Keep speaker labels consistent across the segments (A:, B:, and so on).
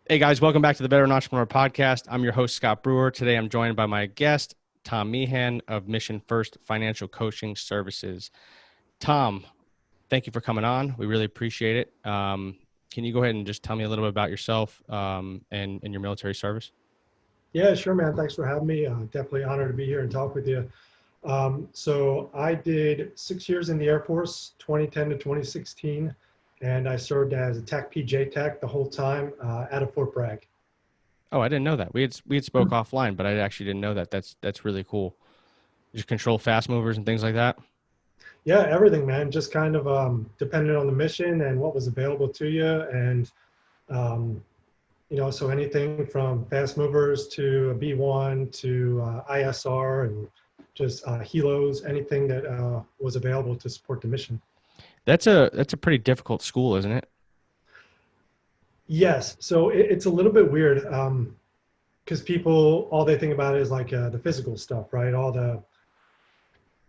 A: Hey guys, welcome back to the Veteran Entrepreneur Podcast. I'm your host, Scott Brewer. Today I'm joined by my guest, Tom Meehan of Mission First Financial Coaching Services. Tom, thank you for coming on. We really appreciate it. Can you go ahead and just tell me a little bit about yourself and your military service?
B: Yeah, sure, man. Thanks for having me. Definitely honored to be here and talk with you. So I did 6 years in the Air Force, 2010 to 2016, and I served as a TACP JTAC the whole time out of Fort Bragg.
A: Oh, I didn't know that. We had spoke offline, but I actually didn't know that. That's really cool. Just control fast movers and things like that.
B: Yeah, everything, man. Just kind of depended on the mission and what was available to you, and um, so anything from fast movers to a B1 to ISR and just helos, anything that was available to support the mission.
A: That's a pretty difficult school, isn't it?
B: Yes. So it's a little bit weird because people, all they think about is like the physical stuff, right? All the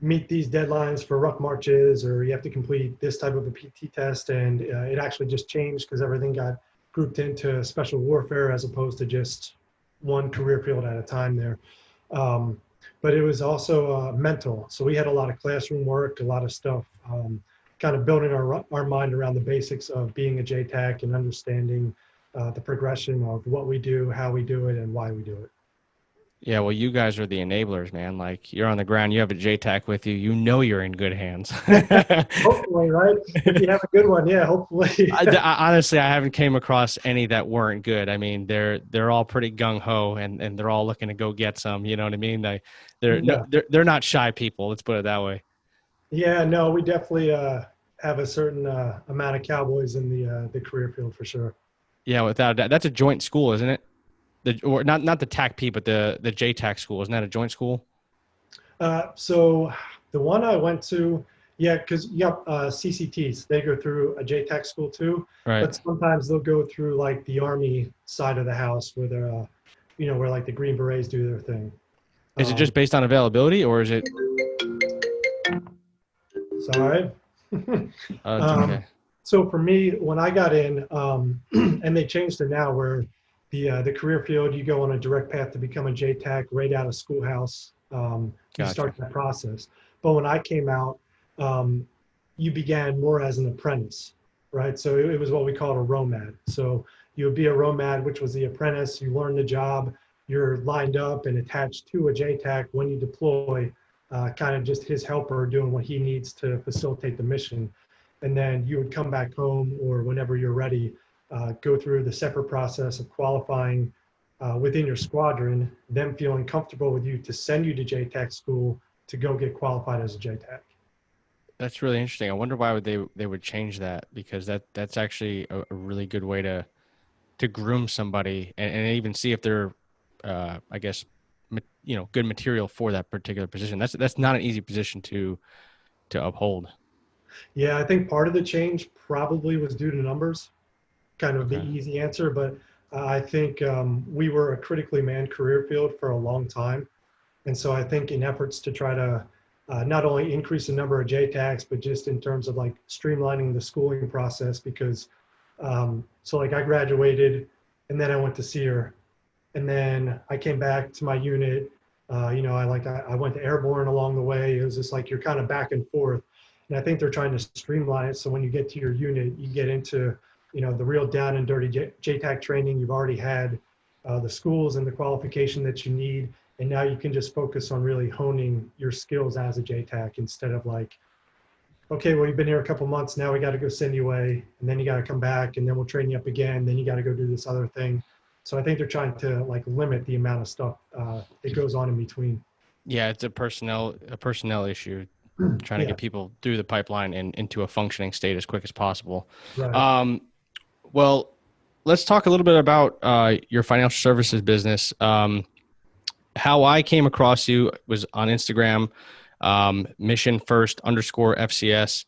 B: meet these deadlines for ruck marches, or you have to complete this type of a PT test. And it actually just changed because everything got grouped into special warfare as opposed to just one career field at a time there. But it was also mental. So we had a lot of classroom work, a lot of stuff. Kind of building our mind around the basics of being a JTAC and understanding the progression of what we do, how we do it, and why we do it.
A: Yeah, well, you guys are the enablers, man. Like you're on the ground, you have a JTAC with you, you know you're in good hands.
B: Hopefully, right? If you have a good one, yeah, hopefully.
A: Honestly, I haven't came across any that weren't good. I mean, they're all pretty gung ho, and they're all looking to go get some. You know what I mean? They're no,
B: Yeah.
A: they're not shy people. Let's put it that way.
B: Yeah, no, we definitely have a certain amount of cowboys in the career field for sure.
A: Yeah, without a doubt. That's a joint school, isn't it? Or not the TACP, but the JTAC school. Isn't that a joint school?
B: So the one I went to, yeah, because you got CCTs, they go through a JTAC school too,
A: Right.
B: but sometimes they'll go through like the Army side of the house where they're, where like the Green Berets do their thing.
A: Is it
B: Um,
A: just based on availability, or is it?
B: Sorry.
A: It's
B: um,
A: okay.
B: so for me, when I got in, and they changed it now where the career field, you go on a direct path to become a JTAC right out of schoolhouse. You
A: Gotcha.
B: start that process. But when I came out, um, you began more as an apprentice, right? So it was what we called a ROMAD. So you would be a ROMAD, which was the apprentice. You learn the job. You're lined up and attached to a JTAC when you deploy, kind of just his helper doing what he needs to facilitate the mission. And then you would come back home or whenever you're ready, go through the separate process of qualifying within your squadron, them feeling comfortable with you to send you to JTAC school to go get qualified as a JTAC.
A: That's really interesting. I wonder why they would change that because that's actually a really good way to groom somebody and even see if they're, I guess, good material for that particular position. That's not an easy position to uphold.
B: Yeah, I think part of the change probably was due to numbers, kind of the
A: Okay.
B: easy answer, but I think we were a critically manned career field for a long time. And so I think in efforts to try to not only increase the number of JTACs, but just in terms of like streamlining the schooling process, because so like I graduated and then I went to SEER and then I came back to my unit. I went to airborne along the way. It was just like you're kind of back and forth. And I think they're trying to streamline it. So when you get to your unit, you get into, the real down and dirty JTAC training. You've already had the schools and the qualification that you need. And now you can just focus on really honing your skills as a JTAC instead of like, okay, well, you've been here a couple months. Now we got to go send you away. And then you got to come back and then we'll train you up again. Then you got to go do this other thing. So I think they're trying to like limit the amount of stuff that goes on in between.
A: Yeah, it's a personnel issue, trying to
B: Yeah,
A: get people through the pipeline and into a functioning state as quick as possible.
B: right.
A: Um, well, let's talk a little bit about your financial services business. How I came across you was on Instagram, mission first underscore FCS.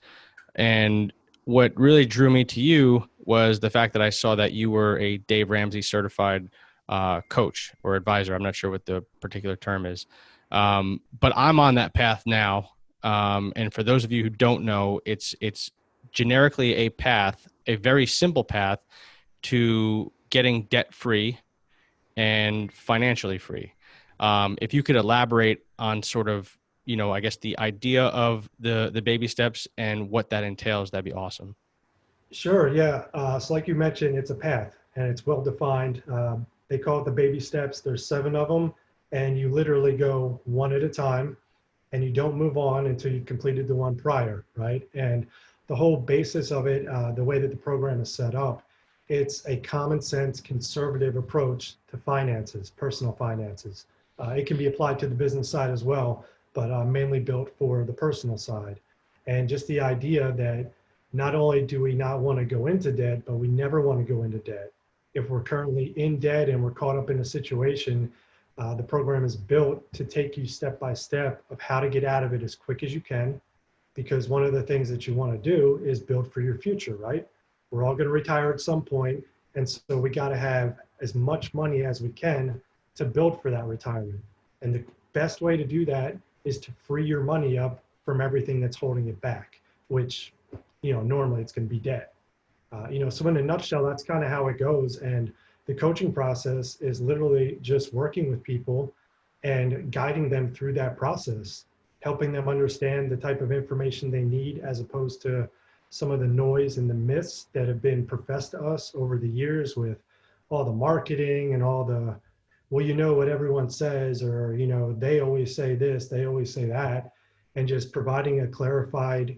A: And what really drew me to you was the fact that I saw that you were a Dave Ramsey certified coach or advisor. I'm not sure what the particular term is. But I'm on that path now. And for those of you who don't know, it's generically a path, a very simple path to getting debt free and financially free. If you could elaborate on sort of, I guess the idea of the baby steps and what that entails, that'd be awesome.
B: Sure, yeah. So like you mentioned, it's a path and it's well defined. They call it the baby steps. There's 7 of them, and you literally go one at a time, and you don't move on until you've completed the one prior, right? And the whole basis of it, the way that the program is set up, it's a common sense, conservative approach to finances, personal finances. It can be applied to the business side as well, but mainly built for the personal side. And just the idea that not only do we not want to go into debt, but we never want to go into debt. If we're currently in debt and we're caught up in a situation, the program is built to take you step by step of how to get out of it as quick as you can. Because one of the things that you want to do is build for your future, right? We're all going to retire at some point, and so we got to have as much money as we can to build for that retirement. And the best way to do that is to free your money up from everything that's holding it back, which normally it's going to be debt. So in a nutshell, that's kind of how it goes. And the coaching process is literally just working with people and guiding them through that process, helping them understand the type of information they need, as opposed to some of the noise and the myths that have been professed to us over the years with all the marketing and all the, well, what everyone says, or, they always say this, they always say that, and just providing a clarified,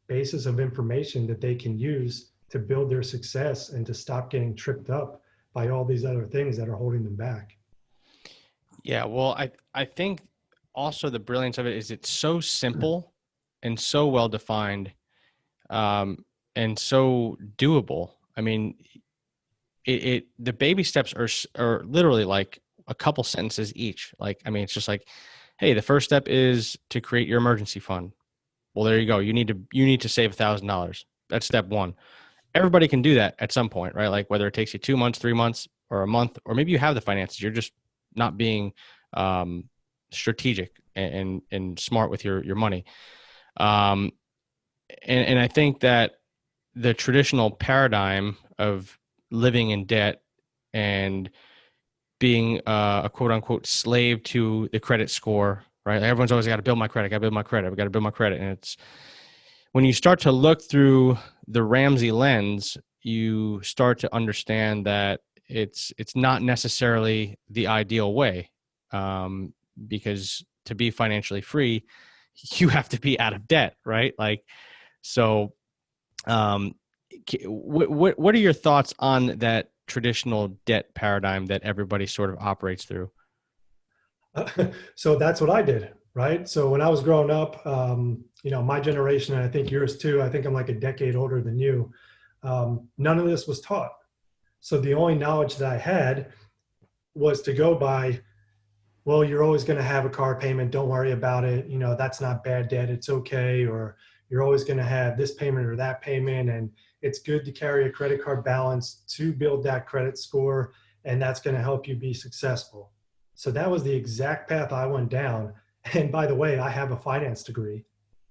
B: basis of information that they can use to build their success and to stop getting tripped up by all these other things that are holding them back.
A: Yeah, well, I think also the brilliance of it is it's so simple and so well defined, and so doable. I mean, the baby steps are literally like a couple sentences each. Like, I mean, it's just like, hey, the first step is to create your emergency fund. Well, there you go. You need to save $1,000. That's step one. Everybody can do that at some point, right? Like whether it takes you 2 months, 3 months, or a month, or maybe you have the finances. You're just not being strategic and smart with your money. And I think that the traditional paradigm of living in debt and being a quote unquote slave to the credit score, right? Everyone's always got to build my credit, got to build my credit, we got to build my credit. And it's when you start to look through the Ramsey lens, you start to understand that it's not necessarily the ideal way, because to be financially free, you have to be out of debt, right? Like, so um, what are your thoughts on that traditional debt paradigm that everybody sort of operates through?
B: So that's what I did, right? So when I was growing up, my generation, and I think yours too, I think I'm like a decade older than you, none of this was taught. So the only knowledge that I had was to go by, well, you're always going to have a car payment. Don't worry about it. That's not bad debt. It's okay. Or you're always going to have this payment or that payment. And it's good to carry a credit card balance to build that credit score. And that's going to help you be successful. So that was the exact path I went down. And by the way, I have a finance degree.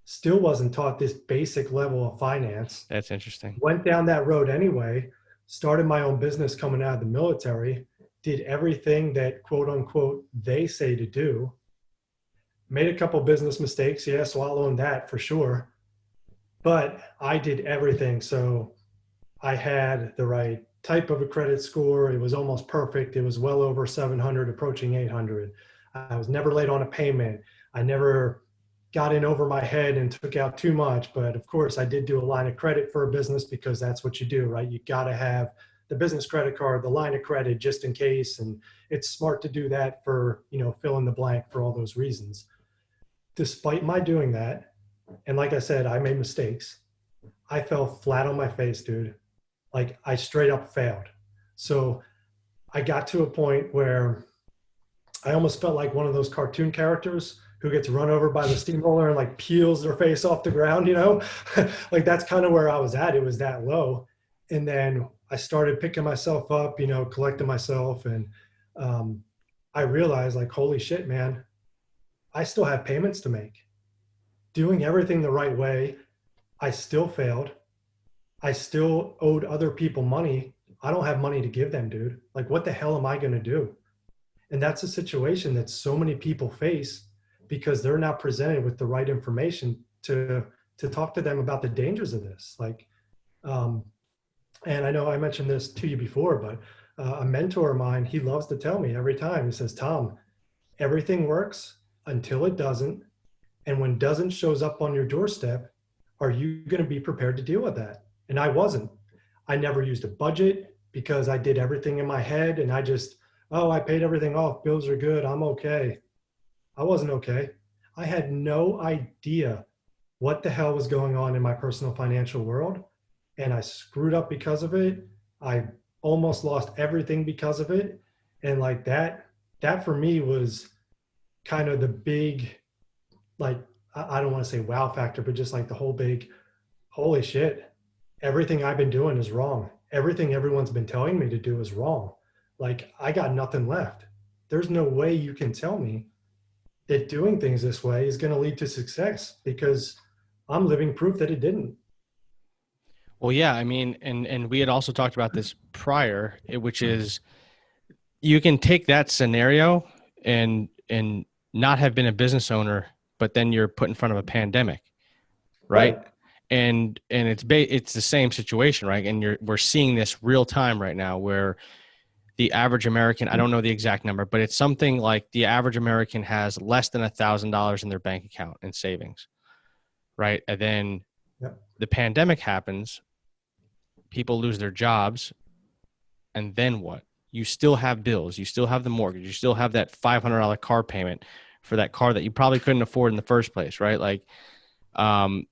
B: Still wasn't taught this basic level of finance.
A: That's interesting.
B: Went down that road anyway, started my own business coming out of the military, did everything that quote unquote they say to do, made a couple business mistakes. Yeah, so I'll own that for sure. But I did everything. So I had the right type of a credit score. It was almost perfect. It was well over 700, approaching 800. I was never late on a payment. I never got in over my head and took out too much. But of course, I did do a line of credit for a business because that's what you do, right? You got to have the business credit card, the line of credit, just in case. And it's smart to do that for, fill in the blank for all those reasons. Despite my doing that, and like I said, I made mistakes. I fell flat on my face, dude. Like I straight up failed. So I got to a point where I almost felt like one of those cartoon characters who gets run over by the steamroller and like peels their face off the ground, like that's kind of where I was at. It was that low. And then I started picking myself up, collecting myself. And I realized like, holy shit, man, I still have payments to make. Doing everything the right way, I still failed. I still owed other people money I don't have money to give them, dude. Like, what the hell am I going to do? And that's a situation that so many people face because they're not presented with the right information to talk to them about the dangers of this. Like, um, and I know I mentioned this to you before, but a mentor of mine, he loves to tell me every time, he says, Tom, everything works until it doesn't. And when doesn't shows up on your doorstep, are you going to be prepared to deal with that? And I wasn't. I never used a budget because I did everything in my head and I just, oh, I paid everything off. Bills are good. I'm okay. I wasn't okay. I had no idea what the hell was going on in my personal financial world. And I screwed up because of it. I almost lost everything because of it. And like that for me was kind of the big, like, I don't want to say wow factor, but just like the whole big, holy shit, everything I've been doing is wrong. Everything everyone's been telling me to do is wrong. Like, I got nothing left. There's no way you can tell me that doing things this way is going to lead to success because I'm living proof that it didn't.
A: Well, yeah, I mean, and we had also talked about this prior, which is you can take that scenario and not have been a business owner, but then you're put in front of a pandemic, right?
B: Right.
A: And it's the same situation, right? And we're seeing this real time right now where the average American, I don't know the exact number, but it's something like the average American has less than $1,000 in their bank account in savings, right? And then
B: Yep.
A: the pandemic happens, people lose their jobs, and then what? You still have bills, you still have the mortgage, you still have that $500 car payment for that car that you probably couldn't afford in the first place, right? Like, um,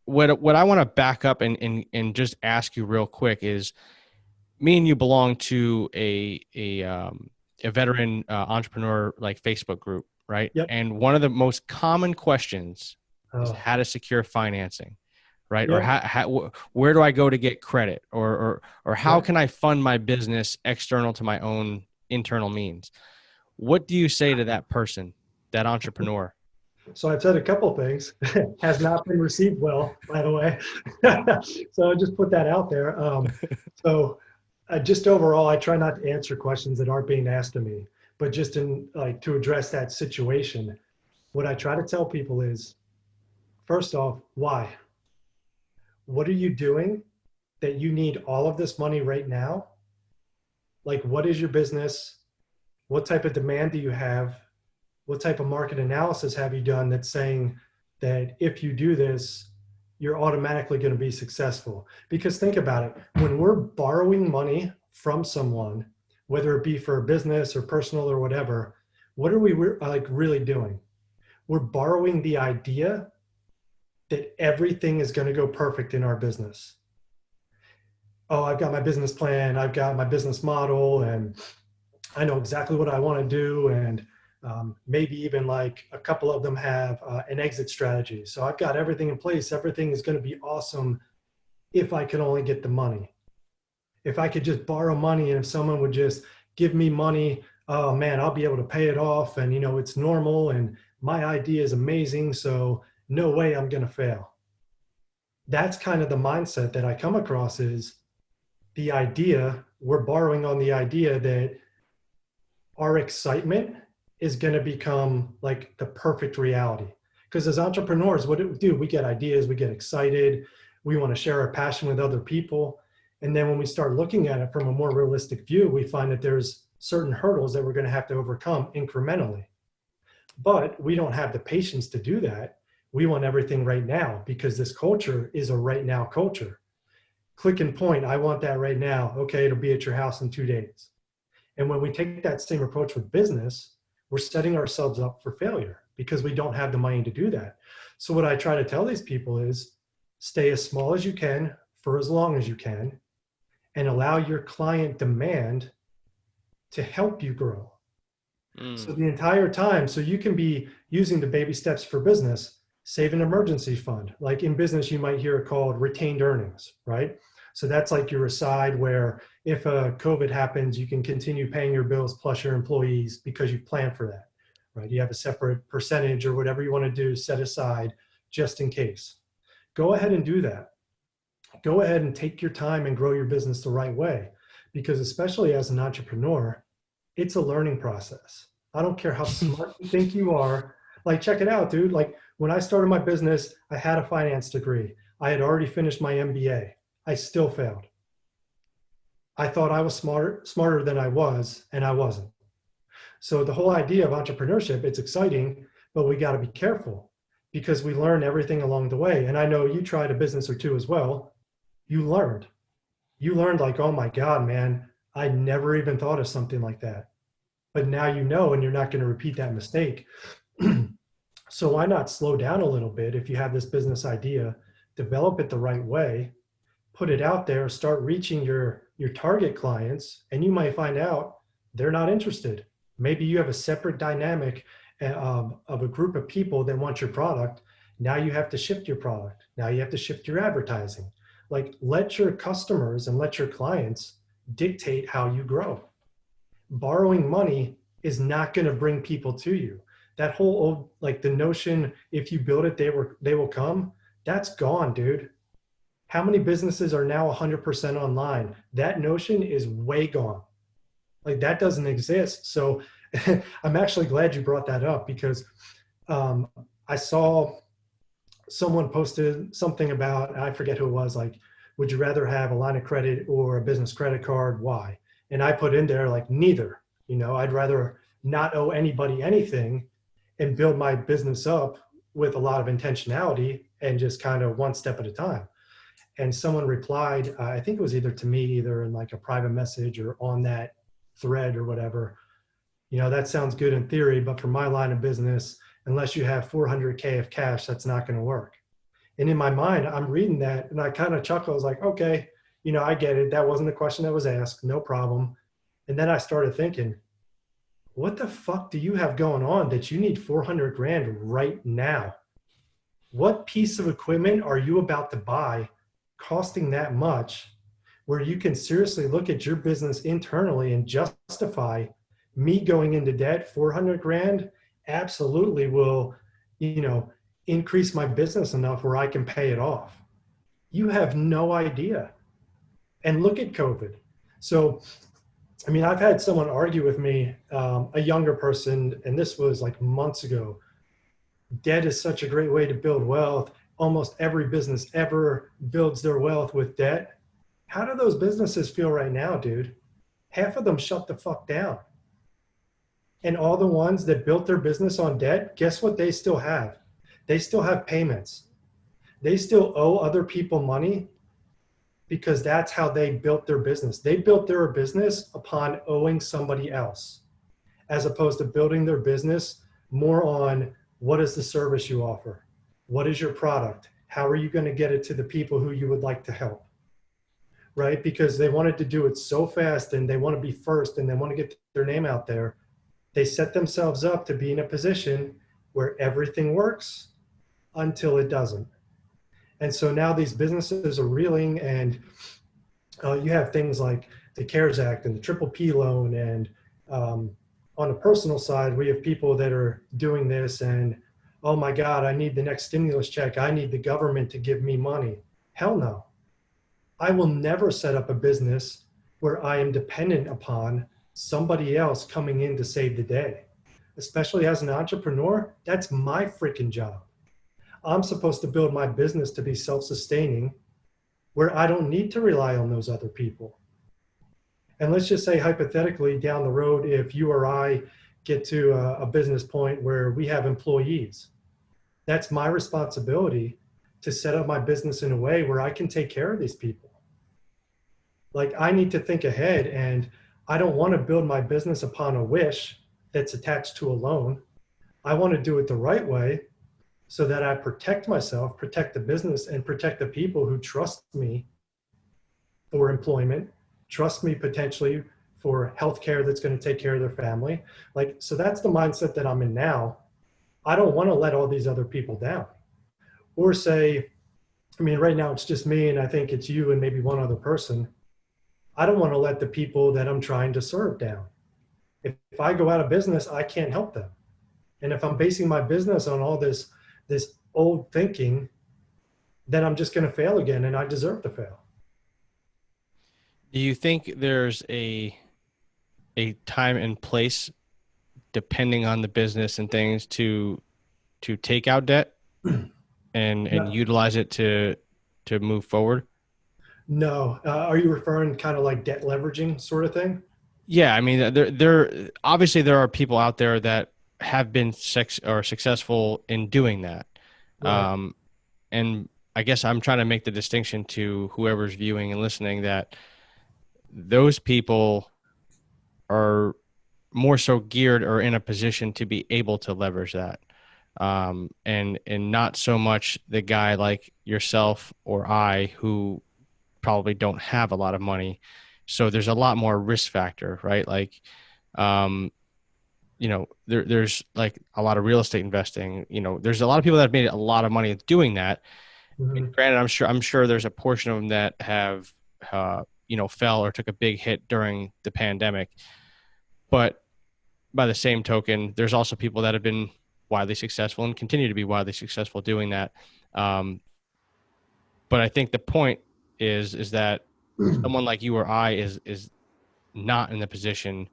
A: what I want to back up and just ask you real quick is, me and you belong to a veteran entrepreneur like Facebook group, right?
B: Yep.
A: And one of the most common questions is
B: Oh,
A: how to secure financing, right? Or
B: yep.
A: where do I go to get credit, or how
B: Yep.
A: can I fund my business external to my own internal means? What do you say to that person, that entrepreneur?
B: So I've said a couple of things. Has not been received well, by the way. So I just put that out there. So just overall, I try not to answer questions that aren't being asked of me, but just in like to address that situation. What I try to tell people is, first off, why? What are you doing that you need all of this money right now? Like, what is your business? What type of demand do you have? What type of market analysis have you done that's saying that if you do this, you're automatically going to be successful? Because think about it, when we're borrowing money from someone, whether it be for a business or personal or whatever, what are we like really doing? We're borrowing the idea that everything is going to go perfect in our business. Oh, I've got my business plan, I've got my business model, and I know exactly what I want to do. And maybe even like a couple of them have an exit strategy. So I've got everything in place. Everything is going to be awesome if I can only get the money. If I could just borrow money and if someone would just give me money, oh man, I'll be able to pay it off. And, you know, it's normal and my idea is amazing. So no way I'm going to fail. That's kind of the mindset that I come across is the idea, we're borrowing on the idea that our excitement is going to become like the perfect reality. Because as entrepreneurs, what do we do? We get ideas, we get excited, we want to share our passion with other people. And then when we start looking at it from a more realistic view, we find that there's certain hurdles that we're going to have to overcome incrementally. But we don't have the patience to do that. We want everything right now because this culture is a right now culture. Click and point, I want that right now. Okay, it'll be at your house in 2 days. And when we take that same approach with business, we're setting ourselves up for failure because we don't have the money to do that. So what I try to tell these people is stay as small as you can for as long as you can and allow your client demand to help you grow. So the entire time, so you can be using the baby steps for business, save an emergency fund. Like in business, you might hear it called retained earnings, right? So that's like your aside where if a COVID happens, you can continue paying your bills plus your employees because you plan for that, right? You have a separate percentage or whatever you want to do set aside just in case. Go ahead and do that. go ahead and take your time and grow your business the right way. Because especially as an entrepreneur, it's a learning process. I don't care how smart you think you are. Like, check it out, dude. Like, when I started my business, I had a finance degree. I had already finished my MBA. I still failed. I thought I was smarter than I was, and I wasn't. So the whole idea of entrepreneurship, it's exciting, but we got to be careful because we learn everything along the way. And I know you tried a business or two as well. You learned. You learned like, oh my God, man, I never even thought of something like that. But now you know, and you're not going to repeat that mistake. So why not slow down a little bit if you have this business idea, develop it the right way, put it out there, start reaching your target clients, and you might find out they're not interested. Maybe you have a separate dynamic of a group of people that want your product. Now you have to shift your product. Now you have to shift your advertising. Like, let your customers and let your clients dictate how you grow. Borrowing money is not going to bring people to you. That whole old, like the notion, if you build it, they will come. That's gone, dude. How many businesses are now 100% online? That notion is way gone. Like, that doesn't exist. So I'm actually glad you brought that up because I saw someone posted something about, I forget who it was, like, would you rather have a line of credit or a business credit card? Why? And I put in there like, neither. You know, I'd rather not owe anybody anything and build my business up with a lot of intentionality and just kind of one step at a time. And someone replied, I think it was either to me, either in like a private message or on that thread or whatever, you know, that sounds good in theory, but for my line of business, unless you have 400K of cash, that's not going to work. And in my mind, I'm reading that and I kind of chuckle. I was like, okay, you know, I get it. That wasn't the question that was asked. No problem. And then I started thinking, what the fuck do you have going on that you need 400 grand right now? What piece of equipment are you about to buy costing that much where you can seriously look at your business internally and justify me going into debt? 400 grand absolutely will, you know, increase my business enough where I can pay it off. You have no idea. And look at COVID. So, I mean, I've had someone argue with me, a younger person, and this was like months ago. Debt is such a great way to build wealth. Almost every business ever builds their wealth with debt. How do those businesses feel right now, dude? Half of them shut the fuck down. And all the ones that built their business on debt, guess what they still have? They still have payments. They still owe other people money because that's how they built their business. They built their business upon owing somebody else, as opposed to building their business more on what is the service you offer? What is your product? How are you going to get it to the people who you would like to help? Right? Because they wanted to do it so fast and they want to be first and they want to get their name out there. They set themselves up to be in a position where everything works until it doesn't. And so now these businesses are reeling, and you have things like the CARES Act and the Triple P loan. And on a personal side, we have people that are doing this and, oh my God, I need the next stimulus check. I need the government to give me money. Hell no. I will never set up a business where I am dependent upon somebody else coming in to save the day. Especially as an entrepreneur, that's my freaking job. I'm supposed to build my business to be self-sustaining where I don't need to rely on those other people. And let's just say hypothetically down the road, if you or I get to a business point where we have employees, that's my responsibility to set up my business in a way where I can take care of these people. Like, I need to think ahead, and I don't want to build my business upon a wish that's attached to a loan. I want to do it the right way so that I protect myself, protect the business, and protect the people who trust me for employment, trust me potentially for healthcare that's going to take care of their family. Like, so that's the mindset that I'm in now. I don't want to let all these other people down. Or say, I mean, right now it's just me, and I think it's you and maybe one other person. I don't want to let the people that I'm trying to serve down. If I go out of business, I can't help them. And if I'm basing my business on all this old thinking, then I'm just going to fail again, and I deserve to fail.
A: Do you think there's a time and place depending on the business and things to take out debt and
B: No,
A: utilize it to move forward?
B: no. Are you referring kind of like debt leveraging sort of thing?
A: Yeah, I mean, there obviously there are people out there that have been successful in doing that.
B: Right.
A: And I guess I'm trying to make the distinction to whoever's viewing and listening that those people are more so geared or in a position to be able to leverage that. And not so much the guy like yourself or I who probably don't have a lot of money. So there's a lot more risk factor, right? Like, um, there's like a lot of real estate investing. There's a lot of people that have made a lot of money doing that. And
B: Mhm.
A: granted, I'm sure there's a portion of them that have, fell or took a big hit during the pandemic. But by the same token, there's also people that have been widely successful and continue to be widely successful doing that. Um, but I think the point is that someone like you or I is not in the position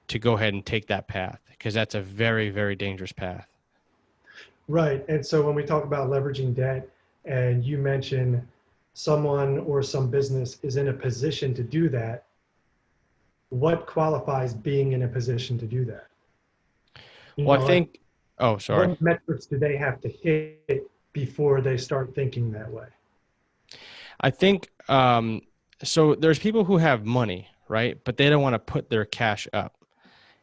A: to go ahead and take that path because that's a very, very dangerous path.
B: Right. And so when we talk about leveraging debt, and you mention someone or some business is in a position to do that, what qualifies being in a position to do that?
A: Well, I
B: Like,
A: think, oh, sorry.
B: what metrics do they have to hit before they start thinking that way?
A: I think, so there's people who have money, right? But they don't want to put their cash up.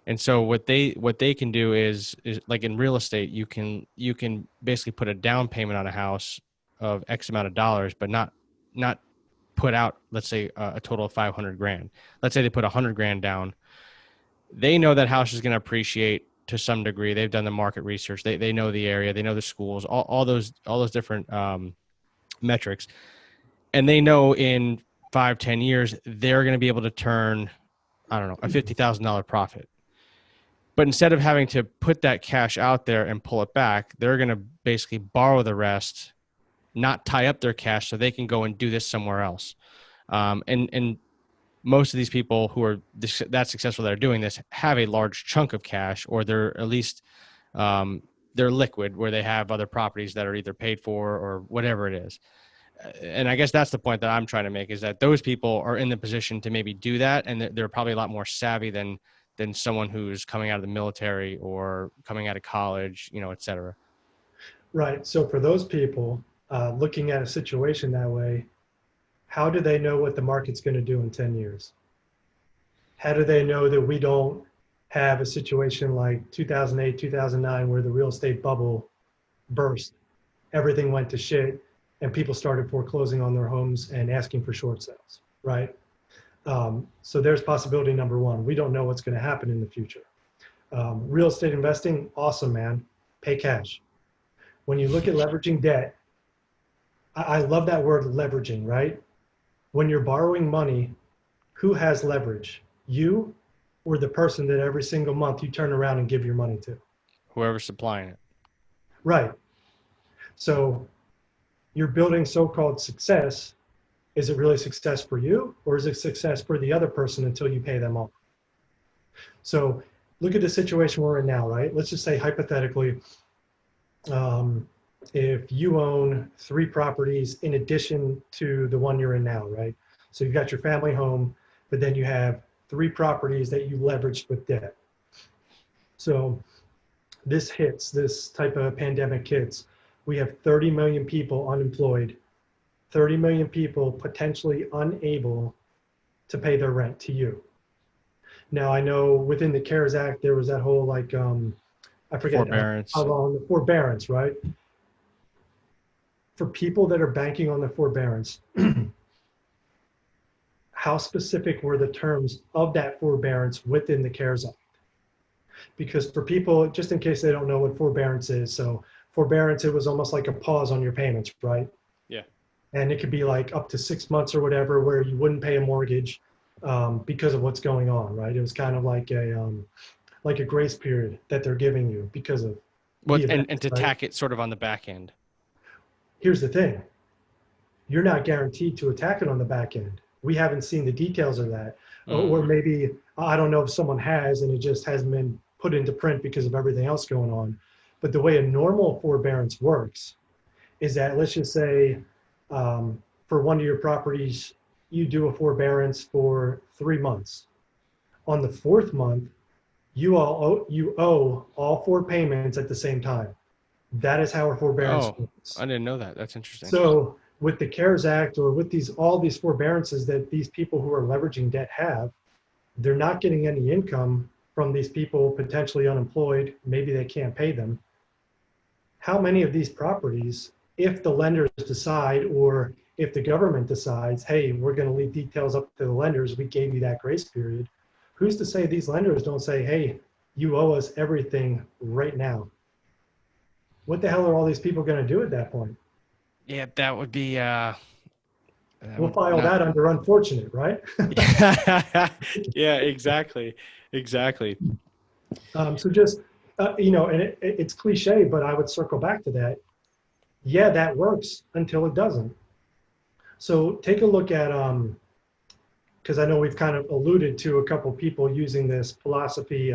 A: And so what they can do is like in real estate, you can basically put a down payment on a house of X amount of dollars, but not put out, let's say a total of 500 grand. Let's say they put 100 grand down. They know that house is going to appreciate to some degree. They've done the market research. They know the area. They know the schools. All those different metrics, and they know in 5-10 years they're going to be able to turn, I don't know, a $50,000 profit. But instead of having to put that cash out there and pull it back, they're going to basically borrow the rest, not tie up their cash so they can go and do this somewhere else. And most of these people who are that successful that are doing this have a large chunk of cash, or they're at least they're liquid, where they have other properties that are either paid for or whatever it is. And I guess that's the point that I'm trying to make, is that those people are in the position to maybe do that, and they're probably a lot more savvy than someone who's coming out of the military or coming out of college, et cetera.
B: Right. So for those people looking at a situation that way, how do they know what the market's going to do in 10 years? How do they know that we don't have a situation like 2008, 2009, where the real estate bubble burst, everything went to shit, and people started foreclosing on their homes and asking for short sales, right? So there's possibility number one. We don't know what's going to happen in the future. Real estate investing, awesome, man. Pay cash. When you look at leveraging debt, I love that word leveraging, right? When you're borrowing money, who has leverage? You or the person that every single month you turn around and give your money to?
A: Whoever's supplying it.
B: Right. So you're building so-called success. Is it really success for you, or is it success for the other person until you pay them off? So look at the situation we're in now, right? Let's just say hypothetically, if you own 3 properties in addition to the one you're in now, right? So you've got your family home, but then you have 3 properties that you leveraged with debt. So this type of pandemic hits. We have 30 million people unemployed, 30 million people potentially unable to pay their rent to you. Now, I know within the CARES Act, there was that whole I forget
A: Forbearance.
B: how long, the forbearance, right? For people that are banking on the forbearance, how specific were the terms of that forbearance within the CARES Act? Because for people, just in case they don't know what forbearance is, so forbearance, it was almost like a pause on your payments, right?
A: Yeah.
B: And it could be like up to 6 months or whatever, where you wouldn't pay a mortgage because of what's going on, right? It was kind of like a grace period that they're giving you because of
A: Well,
B: the
A: and
B: events,
A: to
B: right?
A: tack it sort of on the back end.
B: Here's the thing. You're not guaranteed to attack it on the back end. We haven't seen the details of that. Or
A: Mm.
B: maybe, I don't know if someone has and it just hasn't been put into print because of everything else going on. But the way a normal forbearance works is that, let's just say, for one of your properties, you do a forbearance for 3 months. On the fourth month, you owe all four payments at the same time. That is how a forbearance
A: Oh,
B: works.
A: I didn't know that. That's interesting.
B: So with the CARES Act or with all these forbearances that these people who are leveraging debt have, they're not getting any income from these people potentially unemployed. Maybe they can't pay them. How many of these properties, if the lenders decide or if the government decides, hey, we're going to leave details up to the lenders, we gave you that grace period, who's to say these lenders don't say, hey, you owe us everything right now? What the hell are all these people going to do at that point?
A: Yeah, that would be that
B: We'll
A: would
B: file
A: not.
B: that under unfortunate, right?
A: Yeah, exactly. Exactly.
B: So just, and it's cliche, but I would circle back to that. Yeah, that works until it doesn't. So take a look at, because I know we've kind of alluded to a couple people using this philosophy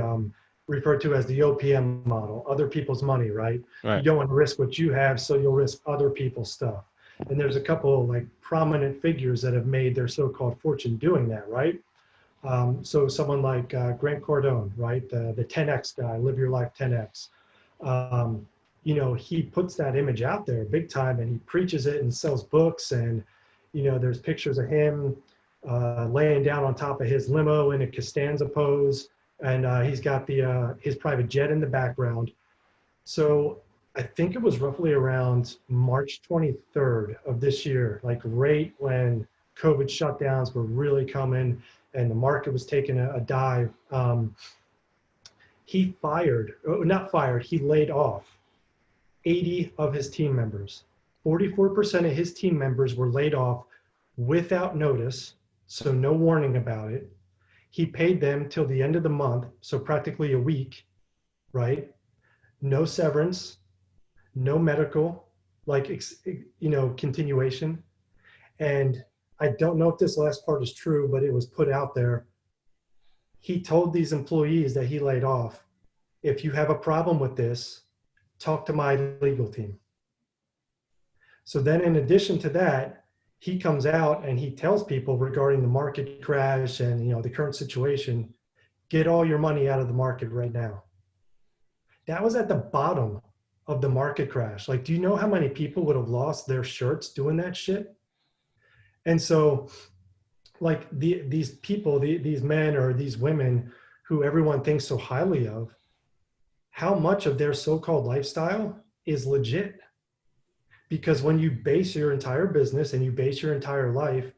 B: referred to as the OPM model, other people's money, right? You
A: Right.
B: don't want to risk what you have, so you'll risk other people's stuff. And there's a couple like prominent figures that have made their so-called fortune doing that, right? So someone like Grant Cardone, right? The 10X guy, live your life 10X. Um, he puts that image out there big time and he preaches it and sells books. And, there's pictures of him laying down on top of his limo in a Costanza pose. And he's got his private jet in the background. So I think it was roughly around March 23rd of this year, like right when COVID shutdowns were really coming and the market was taking a dive. He not fired, he laid off 80 of his team members. 44% of his team members were laid off without notice, so no warning about it. He paid them till the end of the month, so practically a week, right? No severance, no medical, like, continuation. And I don't know if this last part is true, but it was put out there. He told these employees that he laid off, if you have a problem with this, talk to my legal team. So then in addition to that, he comes out and he tells people regarding the market crash and the current situation, get all your money out of the market right now. That was at the bottom of the market crash. Like, do you know how many people would have lost their shirts doing that shit? And so like these people, these men or these women who everyone thinks so highly of, how much of their so-called lifestyle is legit? Because when you base your entire business and you base your entire life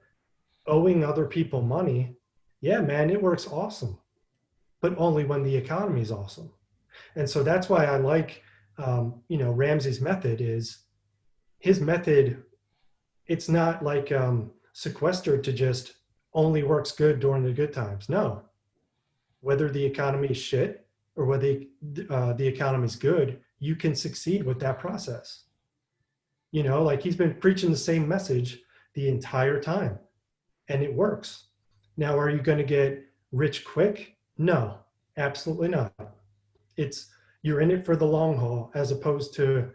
B: owing other people money, yeah, man, it works awesome, but only when the economy is awesome. And so that's why I like, Ramsey's method is his method. It's not like sequestered to just only works good during the good times. No, whether the economy is shit or whether the economy is good, you can succeed with that process. Like he's been preaching the same message the entire time and it works. Now, are you going to get rich quick? No, absolutely not. It's you're in it for the long haul as opposed to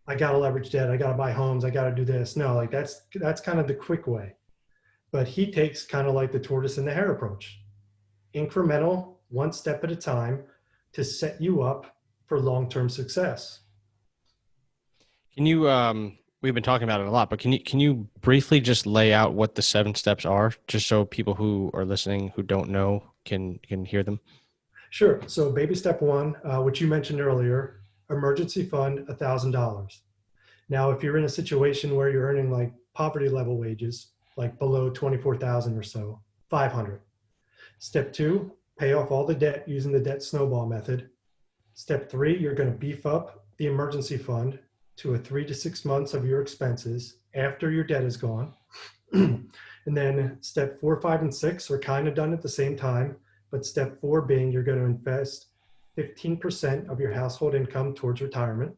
B: I got to leverage debt, I got to buy homes, I got to do this. No, like that's kind of the quick way. But he takes kind of like the tortoise and the hare approach, incremental, one step at a time to set you up for long-term success.
A: Can you we've been talking about it a lot, but can you briefly just lay out what the 7 steps are, just so people who are listening who don't know can hear them?
B: Sure. So baby step one, which you mentioned earlier, emergency fund, $1,000. Now, if you're in a situation where you're earning like poverty level wages, like below 24,000 or so, 500. Step two, pay off all the debt using the debt snowball method. Step three, you're going to beef up the emergency fund to a 3 to 6 months of your expenses after your debt is gone. And then step 4, 5, and 6 are kind of done at the same time. But step 4 being you're going to invest 15% of your household income towards retirement.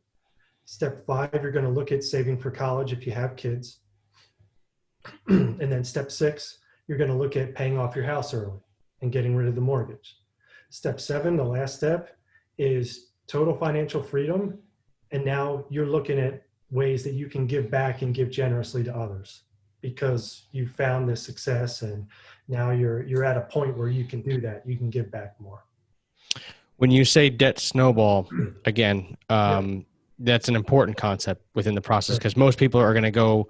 B: Step 5, you're going to look at saving for college if you have kids. And then step 6, you're going to look at paying off your house early and getting rid of the mortgage. Step 7, the last step, is total financial freedom. And now you're looking at ways that you can give back and give generously to others because you found this success, and now you're at a point where you can do that. You can give back more.
A: When you say debt snowball, again,
B: Yep.
A: that's an important concept within the process, because most people are going to go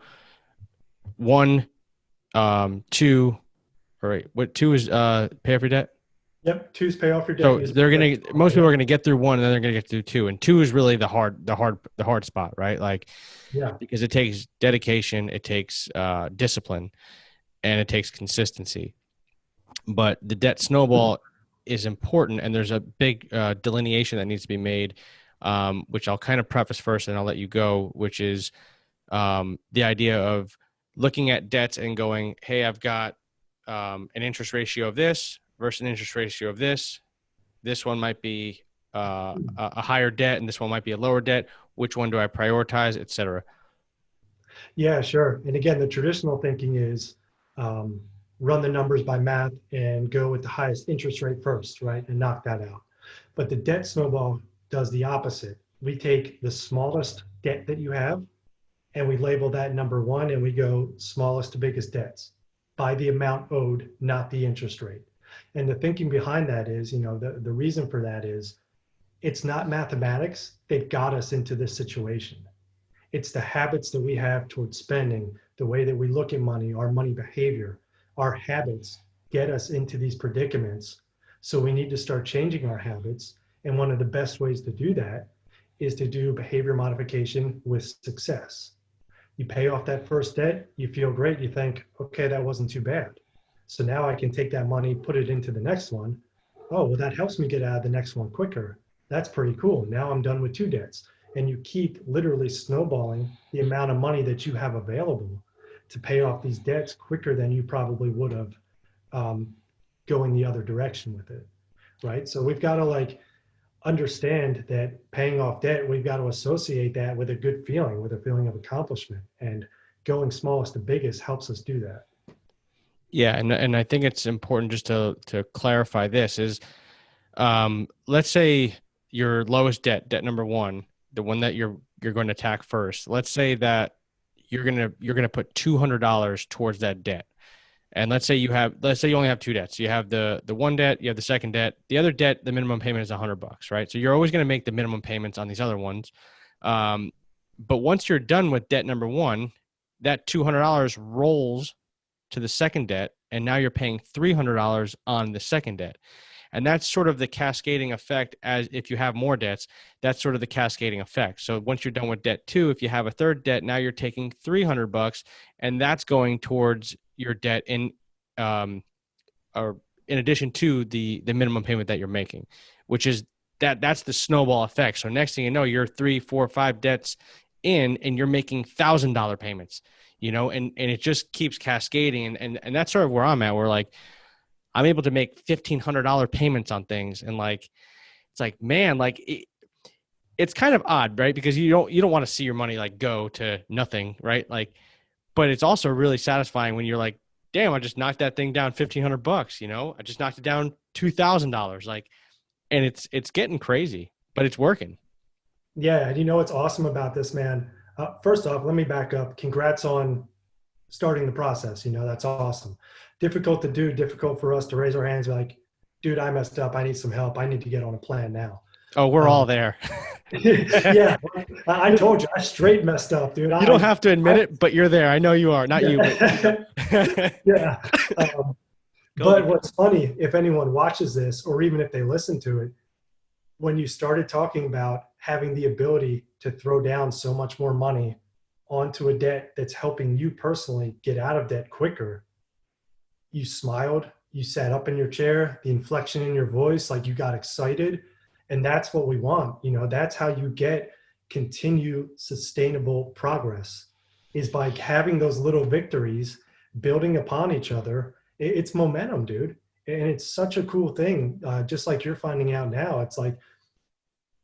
A: 1, 2, all right. What 2 is pay off your debt?
B: Yep. 2's pay off your debt.
A: So most people are gonna get through 1, and then they're gonna get through 2, and 2 is really the hard spot, right? Like,
B: Yeah.
A: because it takes dedication, it takes discipline, and it takes consistency. But the debt snowball is important, and there's a big delineation that needs to be made, which I'll kind of preface first, and I'll let you go, which is the idea of looking at debts and going, hey, I've got an interest ratio of this versus an interest ratio of this. This one might be a higher debt, and this one might be a lower debt. Which one do I prioritize, et cetera?
B: Yeah, sure. And again, the traditional thinking is run the numbers by math and go with the highest interest rate first, right? And knock that out. But the debt snowball does the opposite. We take the smallest debt that you have and we label that number 1, and we go smallest to biggest debts by the amount owed, not the interest rate. And the thinking behind that is, the reason for that is it's not mathematics that got us into this situation. It's the habits that we have towards spending, the way that we look at money, our money behavior, our habits get us into these predicaments. So we need to start changing our habits. And one of the best ways to do that is to do behavior modification with success. You pay off that first debt, you feel great, you think, okay, that wasn't too bad. So now I can take that money, put it into the next one. Oh, well, that helps me get out of the next one quicker. That's pretty cool. Now I'm done with 2 debts. And you keep literally snowballing the amount of money that you have available to pay off these debts quicker than you probably would have going the other direction with it, right? So we've got to understand that paying off debt, we've got to associate that with a good feeling, with a feeling of accomplishment. And going smallest to biggest helps us do that.
A: Yeah, and I think it's important just to clarify this is, let's say your lowest debt number 1, the one that you're going to attack first. Let's say that you're gonna put $200 towards that debt, and let's say you only have 2 debts. You have the one debt, you have the second debt. The other debt, the minimum payment is $100, right? So you're always going to make the minimum payments on these other ones. But once you're done with debt number 1, that $200 rolls to the second debt, and now you're paying $300 on the second debt. And that's sort of the cascading effect. As if you have more debts, that's sort of the cascading effect. So once you're done with debt 2, if you have a third debt, now you're taking $300, and that's going towards your debt or in addition to the minimum payment that you're making, which is that's the snowball effect. So next thing you know, you're 3, 4, 5 debts in, and you're making $1,000 payments, and it just keeps cascading. And that's sort of where I'm at. Where I'm able to make $1,500 payments on things. And it's like, man, it's kind of odd, right? Because you don't want to see your money go to nothing, right? But it's also really satisfying when you're like, damn, I just knocked that thing down $1,500, I just knocked it down $2,000. And it's getting crazy, but it's working.
B: Yeah. And what's awesome about this, man? First off, let me back up. Congrats on starting the process. That's awesome. Difficult to do, difficult for us to raise our hands like, dude, I messed up. I need some help. I need to get on a plan now.
A: Oh, we're all there.
B: Yeah. I told you, I straight messed up, dude.
A: You don't have to admit it, but you're there. I know you are. Not you, but
B: yeah. But what's funny, if anyone watches this, or even if they listen to it, when you started talking about having the ability to throw down so much more money onto a debt that's helping you personally get out of debt quicker, you smiled, you sat up in your chair, the inflection in your voice, you got excited. And that's what we want. That's how you get continue sustainable progress, is by having those little victories, building upon each other. It's momentum, dude. And it's such a cool thing. Just like you're finding out now, it's